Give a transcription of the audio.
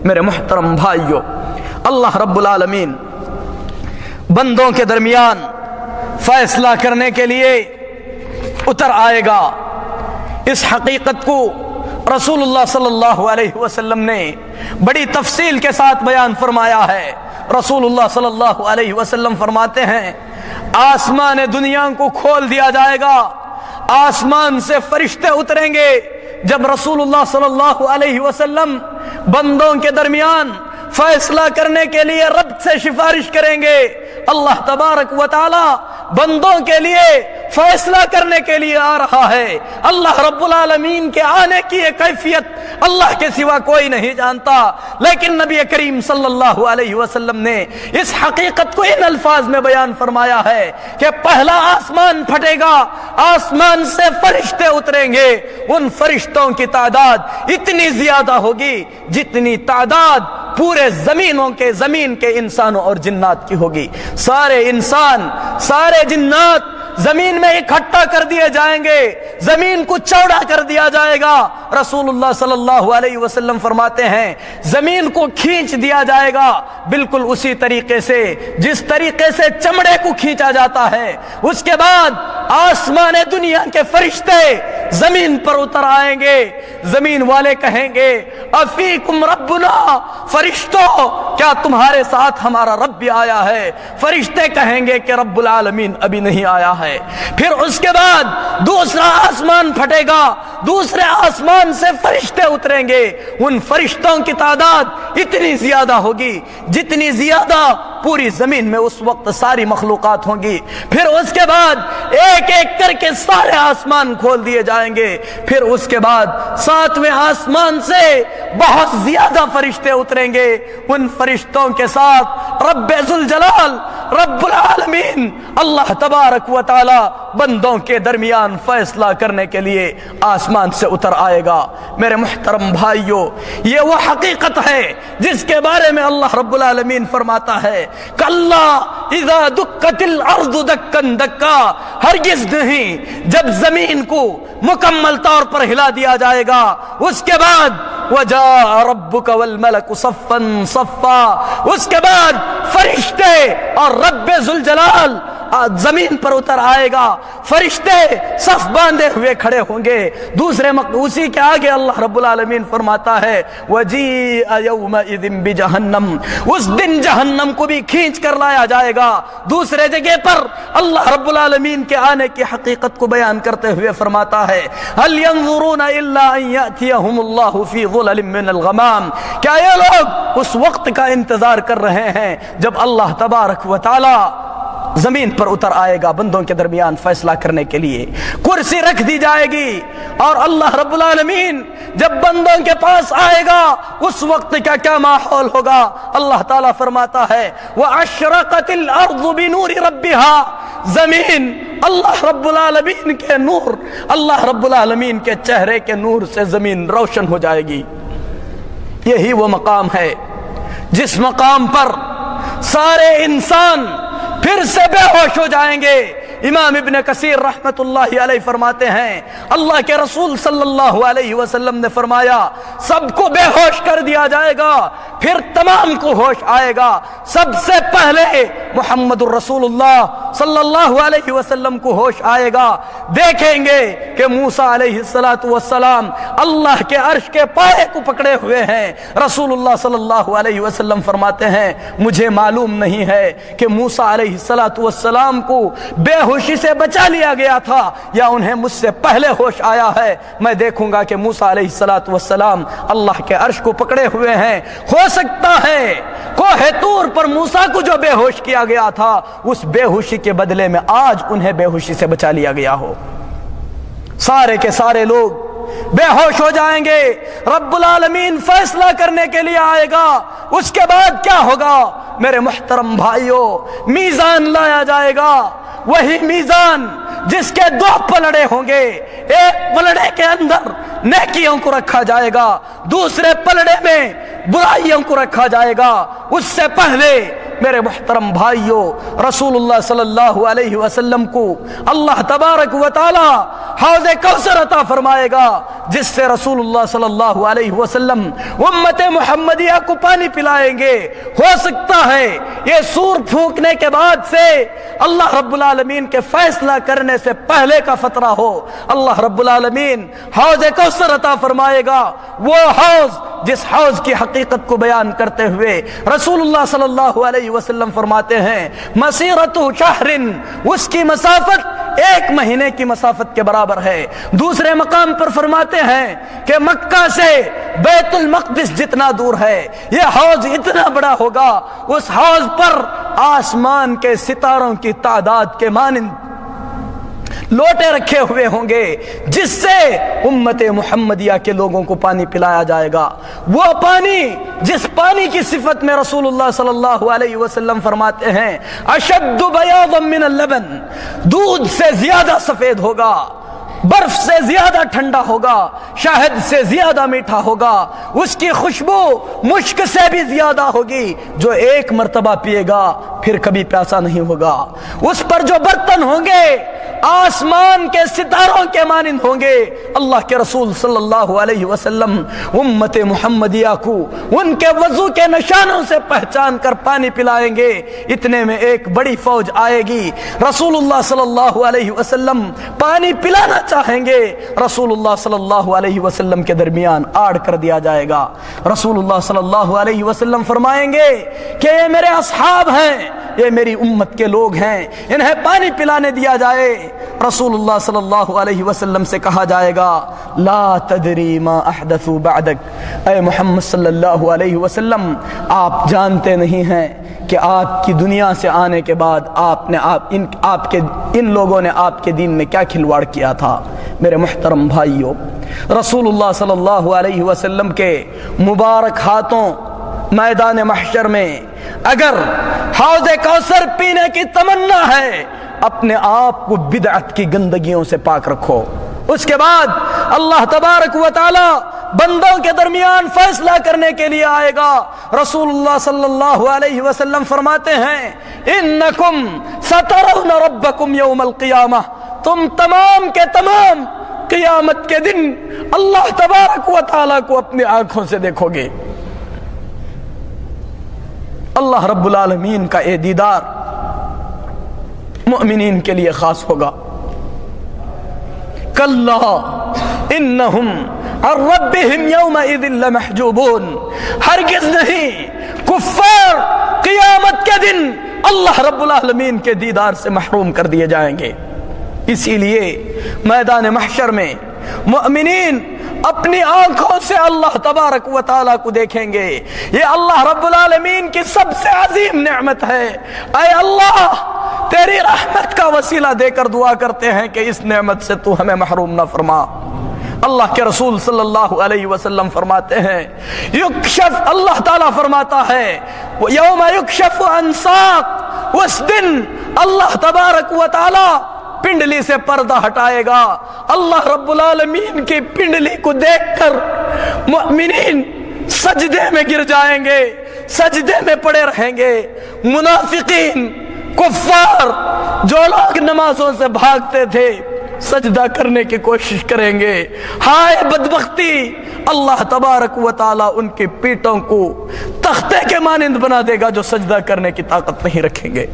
میرے محترم بھائیوں، اللہ رب العالمین بندوں کے درمیان فیصلہ کرنے کے لیے اتر آئے گا۔ اس حقیقت کو رسول اللہ صلی اللہ علیہ وسلم نے بڑی تفصیل کے ساتھ بیان فرمایا ہے۔ رسول اللہ صلی اللہ علیہ وسلم فرماتے ہیں آسمان دنیا کو کھول دیا جائے گا، آسمان سے فرشتے اتریں گے۔ جب رسول اللہ صلی اللہ علیہ وسلم بندوں کے درمیان فیصلہ کرنے کے لیے رب سے سفارش کریں گے، اللہ تبارک و تعالی بندوں کے لیے فیصلہ کرنے کے لیے آ رہا ہے۔ اللہ رب العالمین کے آنے کی یہ کیفیت اللہ کے سوا کوئی نہیں جانتا، لیکن نبی کریم صلی اللہ علیہ وسلم نے اس حقیقت کو ان الفاظ میں بیان فرمایا ہے کہ پہلا آسمان پھٹے گا، آسمان سے فرشتے اتریں گے، ان فرشتوں کی تعداد اتنی زیادہ ہوگی جتنی تعداد پورے زمین کے انسانوں اور جنات کی ہوگی۔ سارے انسان، سارے جنات زمین میں اکٹھا کر دیے جائیں گے، زمین کو چوڑا کر دیا جائے گا۔ رسول اللہ صلی اللہ علیہ وسلم فرماتے ہیں زمین کو کھینچ دیا جائے گا بالکل اسی طریقے سے جس طریقے سے چمڑے کو کھینچا جاتا ہے۔ اس کے بعد آسمان دنیا کے فرشتے زمین پر اتر آئیں گے، زمین والے کہیں گے افیکم ربنا، فرشتوں کیا تمہارے ساتھ ہمارا رب بھی آیا ہے؟ فرشتے کہیں گے کہ رب العالمین ابھی نہیں آیا ہے۔ پھر اس کے بعد دوسرا آسمان پھٹے گا، دوسرے آسمان سے فرشتے اتریں گے، ان فرشتوں کی تعداد اتنی زیادہ ہوگی جتنی زیادہ پوری زمین میں اس وقت ساری مخلوقات ہوں گی۔ پھر اس کے بعد ایک ایک کر کے سارے آسمان کھول دیے جائیں گے۔ پھر اس کے بعد ساتویں آسمان سے بہت زیادہ فرشتے اتریں گے، ان فرشتوں کے ساتھ رب ذوالجلال رب العالمین اللہ تبارک و تعالی بندوں کے درمیان فیصلہ کرنے کے لیے آسمان سے اتر آئے گا۔ میرے محترم بھائیوں، یہ وہ حقیقت ہے جس کے بارے میں اللہ رب العالمین فرماتا ہے کلا اذا دکت الارض دکن دکا، ہرگز نہیں جب زمین کو مکمل طور پر ہلا دیا جائے گا، اس کے بعد وجاء ربک والملک صفا صفا، اس کے بعد فرشتے اور رب ذوالجلال زمین پر اتر آئے گا، فرشتے صف باندھے ہوئے کھڑے ہوں گے۔ اسی کے آگے اللہ رب العالمین فرماتا ہے وَجِيءَ يَوْمَئِذٍ بِجَهَنَّمْ، اس دن جہنم کو بھی کھینچ کر لایا جائے گا۔ دوسرے جگہ پر اللہ رب العالمین کے آنے کی حقیقت کو بیان کرتے ہوئے فرماتا ہے هَلْ يَنظُرُونَ إِلَّا أَن يَأْتِيَهُمُ اللَّهُ فِي ظُلَلٍ مِّنَ الْغَمَامِ، کیا یہ لوگ اس وقت کا انتظار کر رہے ہیں جب اللہ تبارک و تعالی زمین پر اتر آئے گا بندوں کے درمیان فیصلہ کرنے کے لیے، کرسی رکھ دی جائے گی اور اللہ رب العالمین جب بندوں کے پاس آئے گا اس وقت کا کیا ماحول ہوگا؟ اللہ تعالیٰ فرماتا ہے وَأَشْرَقَتِ الْأَرْضُ بِنُورِ رَبِّهَا، زمین اللہ رب العالمین کے نور، اللہ رب العالمین کے چہرے کے نور سے زمین روشن ہو جائے گی۔ یہی وہ مقام ہے جس مقام پر سارے انسان پھر سے بے ہوش ہو جائیں گے۔ امام ابن کثیر رحمت اللہ علیہ فرماتے ہیں اللہ کے رسول صلی اللہ علیہ وسلم نے فرمایا سب کو بے ہوش کر دیا جائے گا، پھر تمام کو ہوش آئے گا۔ سب سے پہلے محمد الرسول اللہ صلی اللہ علیہ وسلم کو ہوش آئے گا، دیکھیں گے کہ موسیٰ علیہ السلام اللہ کے عرش کے پائے کو پکڑے ہوئے ہیں۔ رسول اللہ صلی اللہ علیہ وسلم فرماتے ہیں مجھے معلوم نہیں ہے کہ موسیٰ علیہ السلام کو بے ہوشی سے بچا لیا گیا تھا یا انہیں مجھ سے پہلے ہوش آیا ہے، میں دیکھوں گا کہ موسیٰ علیہ السلام اللہ کے عرش کو پکڑے ہوئے ہیں۔ ہو سکتا ہے کوہ طور پر موسیٰ کو جو بے ہوش کیا گیا تھا اس بے ہوشی کے بدلے میں آج انہیں بے ہوشی سے بچا لیا گیا ہو۔ سارے کے سارے لوگ بے ہوش ہو جائیں گے، رب العالمین فیصلہ کرنے کے لیے آئے گا۔ اس کے بعد کیا ہوگا میرے محترم بھائیوں؟ میزان لایا جائے گا، وہی میزان جس کے دو پلڑے ہوں گے، ایک پلڑے کے اندر نیکیوں کو رکھا جائے گا، دوسرے پلڑے میں برائیوں کو رکھا جائے گا۔ اس سے پہلے میرے محترم بھائیوں، رسول صلی اللہ علیہ وسلم کو اللہ تبارک و تعالی حوض کوثر عطا فرمائے گا، جس سے رسول اللہ صلی اللہ علیہ وسلم امت محمدیہ کو پانی پلائیں گے۔ ہو سکتا ہے یہ سور پھونکنے کے بعد سے اللہ رب العالمین کے فیصلہ کرنے سے پہلے کا فترہ ہو، اللہ رب العالمین حوض کوثر عطا فرمائے گا، وہ حوض جس حوض کی حقیقت کو بیان کرتے ہوئے رسول اللہ صلی اللہ علیہ وسلم فرماتے ہیں مسیرت شہر، اس کی مسافت 1 مہینے کی مسافت کے برابر ہے۔ دوسرے مقام پر فرماتے ہیں کہ مکہ سے بیت المقدس جتنا دور ہے، یہ حوض اتنا بڑا ہوگا، اس حوض پر آسمان کے ستاروں کی تعداد کے مانند لوٹے رکھے ہوئے ہوں گے، جس سے امت محمدیہ کے لوگوں کو پانی پلایا جائے گا۔ وہ پانی جس پانی کی صفت میں رسول اللہ صلی اللہ علیہ وسلم فرماتے ہیں اشد بیاضا من اللبن، دودھ سے زیادہ سفید ہوگا، برف سے زیادہ ٹھنڈا ہوگا، شہد سے زیادہ میٹھا ہوگا، اس کی خوشبو مشک سے بھی زیادہ ہوگی، جو 1 مرتبہ پیے گا پھر کبھی پیاسا نہیں ہوگا۔ اس پر جو برتن ہوں گے آسمان کے ستاروں کے مانند ہوں گے۔ اللہ کے رسول صلی اللہ علیہ وسلم امت محمدیہ کو ان کے وضو کے نشانوں سے پہچان کر پانی پلائیں گے۔ اتنے میں ایک بڑی فوج آئے گی، رسول اللہ صلی اللہ علیہ وسلم پانی پلانا چاہیں گے، رسول اللہ صلی اللہ علیہ وسلم کے درمیان آڑ کر دیا جائے گا۔ رسول اللہ صلی اللہ علیہ وسلم فرمائیں گے کہ یہ میرے اصحاب ہیں، یہ میری امت کے لوگ ہیں، انہیں پانی پلانے دیا جائے۔ رسول اللہ صلی اللہ علیہ وسلم سے کہا جائے گا لا تدری ما احدثوا بعدک، اے محمد صلی اللہ علیہ وسلم آپ جانتے نہیں ہیں کہ آپ کی دنیا سے آنے کے بعد ان لوگوں نے آپ کے دین میں کیا کھلواڑ کیا تھا۔ میرے محترم بھائیوں، رسول اللہ صلی اللہ علیہ وسلم کے مبارک ہاتھوں میدان محشر میں اگر حوض کوثر پینے کی تمنا ہے، اپنے آپ کو بدعت کی گندگیوں سے پاک رکھو۔ اس کے بعد اللہ تبارک و تعالی بندوں کے درمیان فیصلہ کرنے کے لیے آئے گا۔ رسول اللہ صلی اللہ علیہ وسلم فرماتے ہیں انکم سترون ربکم یوم القیامہ، تم تمام کے تمام قیامت کے دن اللہ تبارک و تعالی کو اپنی آنکھوں سے دیکھو گے۔ اللہ رب العالمین کا یہ دیدار مؤمنین کے لیے خاص ہوگا۔ کلا انہم عن ربہم یومئذ لمحجوبون، ہرگز نہیں، کفار قیامت کے دن اللہ رب العالمین کے دیدار سے محروم کر دیے جائیں گے۔ اسی لیے میدان محشر میں مؤمنین اپنی آنکھوں سے اللہ تبارک و تعالیٰ کو دیکھیں گے۔ یہ اللہ رب العالمین کی سب سے عظیم نعمت ہے۔ اے اللہ، تیری رحمت کا وسیلہ دے کر دعا کرتے ہیں کہ اس نعمت سے تو ہمیں محروم نہ فرما۔ اللہ کے رسول صلی اللہ علیہ وسلم فرماتے ہیں یکشف، اللہ تعالیٰ فرماتا ہے یوم یکشف عن ساق، اس دن اللہ تبارک و تعالیٰ پنڈلی سے پردہ ہٹائے گا۔ اللہ رب العالمین کی پنڈلی کو دیکھ کر مؤمنین سجدے میں گر جائیں گے، سجدے میں پڑے رہیں گے۔ منافقین، کفار، جو لوگ نمازوں سے بھاگتے تھے، سجدہ کرنے کی کوشش کریں گے۔ ہائے بدبختی، اللہ تبارک و تعالیٰ ان کی پیٹوں کو تختے کے مانند بنا دے گا جو سجدہ کرنے کی طاقت نہیں رکھیں گے۔